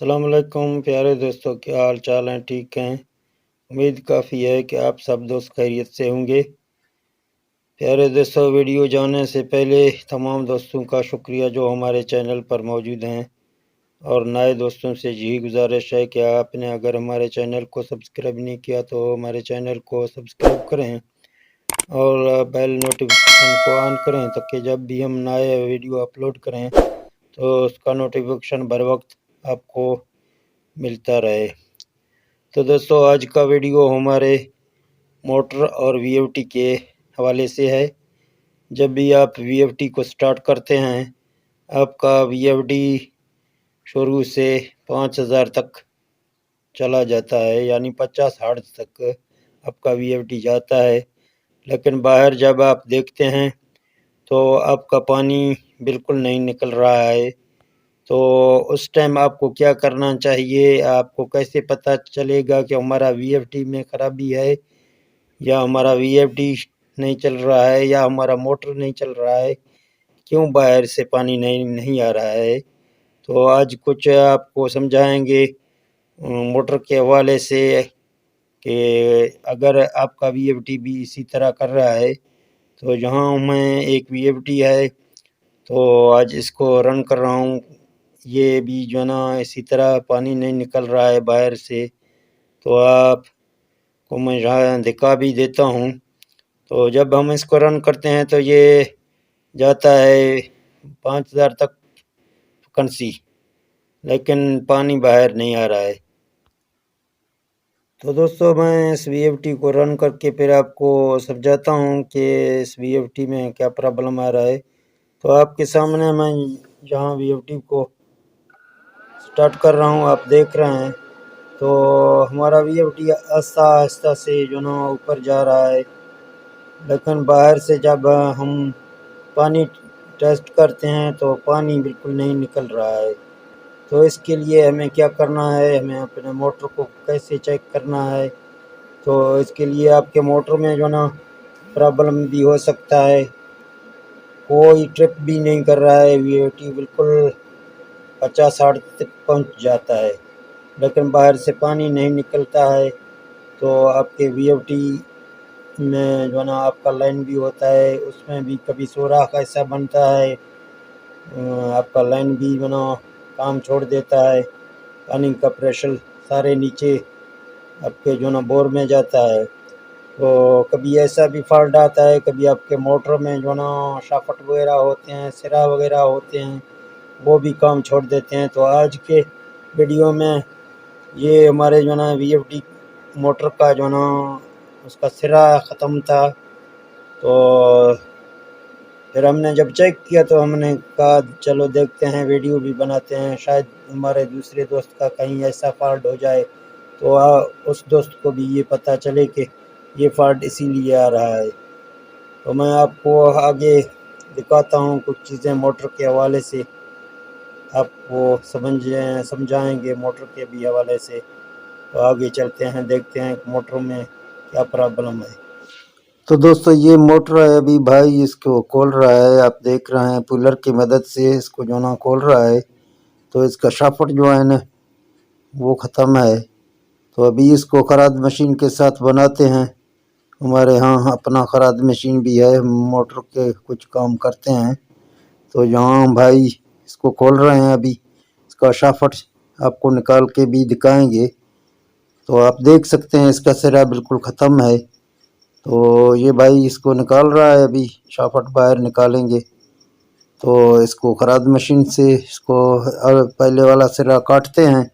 السلام علیکم پیارے دوستوں، کیا حال چال ہیں؟ ٹھیک ہیں؟ امید کافی ہے کہ آپ سب دوست خیریت سے ہوں گے۔ پیارے دوستوں، ویڈیو جانے سے پہلے تمام دوستوں کا شکریہ جو ہمارے چینل پر موجود ہیں، اور نئے دوستوں سے یہی گزارش ہے کہ آپ نے اگر ہمارے چینل کو سبسکرائب نہیں کیا تو ہمارے چینل کو سبسکرائب کریں اور بیل نوٹیفیکیشن کو آن کریں تاکہ جب بھی ہم نئے ویڈیو اپلوڈ کریں تو اس کا نوٹیفیکیشن بر وقت آپ کو ملتا رہے۔ تو دوستو، آج کا ویڈیو ہمارے موٹر اور وی ایف ٹی کے حوالے سے ہے۔ جب بھی آپ وی ایف ٹی کو سٹارٹ کرتے ہیں، آپ کا وی ایف ٹی شروع سے 5000 تک چلا جاتا ہے، یعنی 50 ہرٹز تک آپ کا وی ایف ٹی جاتا ہے، لیکن باہر جب آپ دیکھتے ہیں تو آپ کا پانی بالکل نہیں نکل رہا ہے۔ تو اس ٹائم آپ کو کیا کرنا چاہیے؟ آپ کو کیسے پتہ چلے گا کہ ہمارا وی ایف ٹی میں خرابی ہے یا ہمارا وی ایف ٹی نہیں چل رہا ہے یا ہمارا موٹر نہیں چل رہا ہے؟ کیوں باہر سے پانی نہیں آ رہا ہے؟ تو آج کچھ آپ کو سمجھائیں گے موٹر کے حوالے سے کہ اگر آپ کا وی ایف ٹی بھی اسی طرح کر رہا ہے تو یہاں میں ایک وی ایف ٹی ہے تو آج اس کو رن کر رہا ہوں، یہ بھی جو ہے نا اسی طرح پانی نہیں نکل رہا ہے باہر سے۔ تو آپ کو میں یہاں دکھا بھی دیتا ہوں۔ تو جب ہم اس کو رن کرتے ہیں تو یہ جاتا ہے 5000 تک فریکوینسی، لیکن پانی باہر نہیں آ رہا ہے۔ تو دوستو، میں اس وی ایف ٹی کو رن کر کے پھر آپ کو سمجھاتا ہوں کہ اس وی ایف ٹی میں کیا پرابلم آ رہا ہے۔ تو آپ کے سامنے میں جہاں وی ایف ٹی کو سٹارٹ کر رہا ہوں، آپ دیکھ رہے ہیں تو ہمارا وی ایف ٹی آہستہ آہستہ سے جو نا اوپر جا رہا ہے، لیکن باہر سے جب ہم پانی ٹیسٹ کرتے ہیں تو پانی بالکل نہیں نکل رہا ہے۔ تو اس کے لیے ہمیں کیا کرنا ہے؟ ہمیں اپنے موٹر کو کیسے چیک کرنا ہے؟ تو اس کے لیے آپ کے موٹر میں جو نا پرابلم بھی ہو سکتا ہے، کوئی ٹرپ بھی نہیں کر رہا ہے، وی ایف ٹی بالکل 50-60 تک پہنچ جاتا ہے، لیکن باہر سے پانی نہیں نکلتا ہے۔ تو آپ کے وی ایف ٹی میں جو نا آپ کا لائن بھی ہوتا ہے، اس میں بھی کبھی سوراخ ایسا بنتا ہے، آپ کا لائن بھی جو نا کام چھوڑ دیتا ہے، پانی کا پریشر سارے نیچے آپ کے جو نا بور میں جاتا ہے۔ تو کبھی ایسا بھی فالٹ آتا ہے، کبھی آپ کے موٹر میں جو نا شافٹ وغیرہ ہوتے ہیں، سرا وغیرہ ہوتے ہیں، وہ بھی کام چھوڑ دیتے ہیں۔ تو آج کے ویڈیو میں یہ ہمارے جو نا وی ایف ٹی موٹر کا جو نا اس کا سرا ختم تھا، تو پھر ہم نے جب چیک کیا تو ہم نے کہا چلو دیکھتے ہیں، ویڈیو بھی بناتے ہیں، شاید ہمارے دوسرے دوست کا کہیں ایسا فالٹ ہو جائے تو اس دوست کو بھی یہ پتہ چلے کہ یہ فالٹ اسی لیے آ رہا ہے۔ تو میں آپ کو آگے دکھاتا ہوں کچھ چیزیں موٹر کے حوالے سے، آپ کو سمجھائیں گے موٹر کے بھی حوالے سے۔ تو آگے چلتے ہیں، دیکھتے ہیں کہ موٹر میں کیا پرابلم ہے۔ تو دوستو، یہ موٹر ہے، ابھی بھائی اس کو کھول رہا ہے، آپ دیکھ رہے ہیں پولر کی مدد سے اس کو جو نا کھول رہا ہے۔ تو اس کا شافٹ جو ہے نا وہ ختم ہے، تو ابھی اس کو خراد مشین کے ساتھ بناتے ہیں۔ ہمارے ہاں اپنا خراد مشین بھی ہے، موٹر کے کچھ کام کرتے ہیں۔ تو یہاں بھائی اس کو کھول رہے ہیں، ابھی اس کا شافٹ آپ کو نکال کے بھی دکھائیں گے۔ تو آپ دیکھ سکتے ہیں اس کا سرا بالکل ختم ہے، تو یہ بھائی اس کو نکال رہا ہے، ابھی شافٹ باہر نکالیں گے۔ تو اس کو خراد مشین سے اس کو پہلے والا سرا کاٹتے ہیں،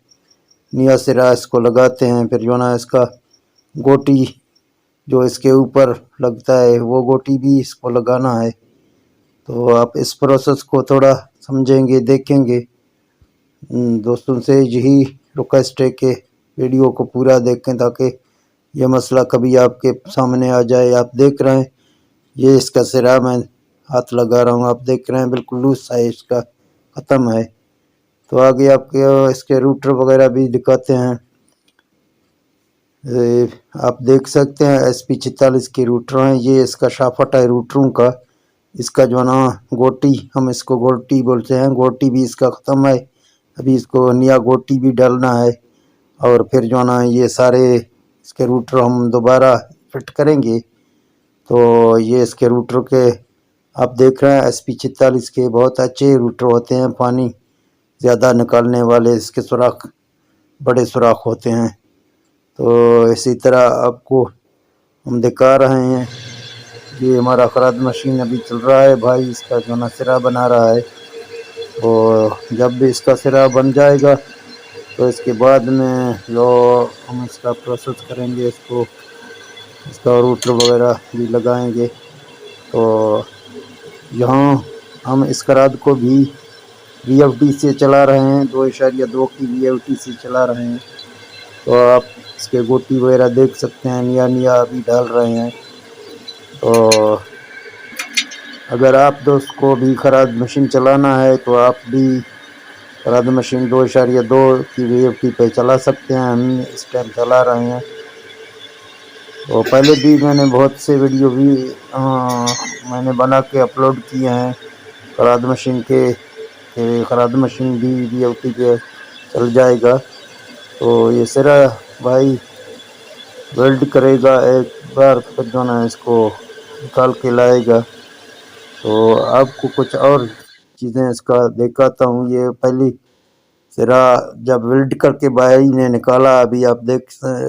نیا سرا اس کو لگاتے ہیں، پھر جو نا اس کا گوٹی جو اس کے اوپر لگتا ہے وہ گوٹی بھی اس کو لگانا ہے۔ تو آپ اس پروسیس کو تھوڑا سمجھیں گے، دیکھیں گے۔ دوستوں سے یہی ریکویسٹ ہے کہ ویڈیو کو پورا دیکھیں تاکہ یہ مسئلہ کبھی آپ کے سامنے آ جائے۔ آپ دیکھ رہے ہیں یہ اس کا سرا میں ہاتھ لگا رہا ہوں، آپ دیکھ رہے ہیں بالکل لوز ہے، اس کا ختم ہے۔ تو آگے آپ کے اس کے روٹر وغیرہ بھی دکھاتے ہیں، آپ دیکھ سکتے ہیں SP46 کی روٹر ہیں، یہ اس کا شافٹ ہے روٹروں کا۔ اس کا جو نا گوٹی، ہم اس کو گوٹی بولتے ہیں، گوٹی بھی اس کا ختم ہے، ابھی اس کو نیا گوٹی بھی ڈالنا ہے، اور پھر جو ہے نا یہ سارے اس کے روٹر ہم دوبارہ فٹ کریں گے۔ تو یہ اس کے روٹر کے آپ دیکھ رہے ہیں SP46 کے بہت اچھے روٹر ہوتے ہیں، پانی زیادہ نکالنے والے، اس کے سوراخ بڑے سوراخ ہوتے ہیں۔ تو اسی طرح آپ کو ہم دکھا رہے ہیں، یہ ہمارا خراج مشین ابھی چل رہا ہے، بھائی اس کا جو نا سرا بنا رہا ہے۔ تو جب بھی اس کا سرا بن جائے گا تو اس کے بعد میں جو ہم اس کا پروسیس کریں گے، اس کا روٹر وغیرہ بھی لگائیں گے۔ تو یہاں ہم اس خراج کو بھی VFD سے چلا رہے ہیں، 2.2 کی VFD سے چلا رہے ہیں۔ تو آپ اس کے گوٹی وغیرہ دیکھ سکتے ہیں، نیا ابھی ڈال رہے ہیں۔ تو اگر آپ دوست کو بھی خراج مشین چلانا ہے تو آپ بھی خراج مشین 2.2 کی VFD پہ چلا سکتے ہیں، ہم اس ٹائم چلا رہے ہیں۔ تو پہلے بھی میں نے بہت سے ویڈیو بھی میں نے بنا کے اپلوڈ کیے ہیں خراج مشین کے، کہ خراج مشین بھی VFD پہ چل جائے گا۔ تو یہ سرا بھائی ویلڈ کرے گا ایک بار، پھر جو نا اس کو نکال کے لائے گا۔ تو آپ کو کچھ اور چیزیں اس کا دکھاتا ہوں۔ یہ پہلی سرا جب ویلڈ کر کے بھائی نے نکالا، ابھی آپ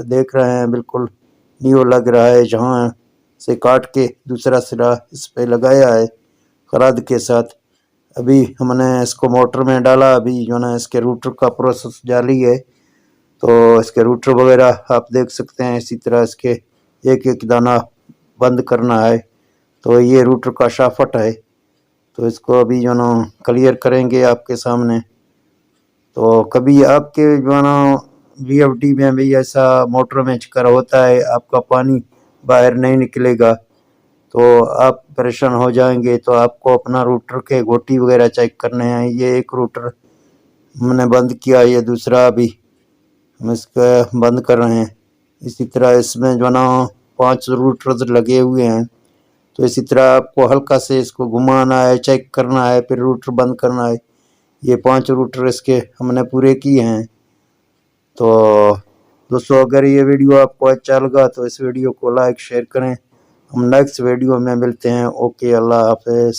دیکھ رہے ہیں بالکل نیو لگ رہا ہے، جہاں سے کاٹ کے دوسرا سرا اس پہ لگایا ہے خراج کے ساتھ۔ ابھی ہم نے اس کو موٹر میں ڈالا، ابھی جو نا اس کے روٹر کا پروسیس جاری ہے۔ تو اس کے روٹر وغیرہ آپ دیکھ سکتے ہیں، اسی طرح اس کے ایک ایک دانہ بند کرنا ہے۔ تو یہ روٹر کا شافٹ ہے، تو اس کو ابھی جو نا کلیئر کریں گے آپ کے سامنے۔ تو کبھی آپ کے جو نا VFD میں بھی ایسا موٹر میں چکر ہوتا ہے، آپ کا پانی باہر نہیں نکلے گا تو آپ پریشان ہو جائیں گے۔ تو آپ کو اپنا روٹر کے گوٹی وغیرہ چیک کرنے ہیں۔ یہ ایک روٹر ہم نے بند کیا، یہ دوسرا بھی ہم اس کا بند کر رہے ہیں۔ اسی طرح اس میں جو نا 5 روٹر لگے ہوئے ہیں، تو اسی طرح آپ کو ہلکا سے اس کو گھمانا ہے، چیک کرنا ہے، پھر روٹر بند کرنا ہے۔ یہ 5 روٹر اس کے ہم نے پورے کیے ہیں۔ تو دوستو اگر یہ ویڈیو آپ کو اچھا لگا تو اس ویڈیو کو لائک شیئر کریں۔ ہم نیکسٹ ویڈیو میں ملتے ہیں۔ اوکے، اللہ حافظ۔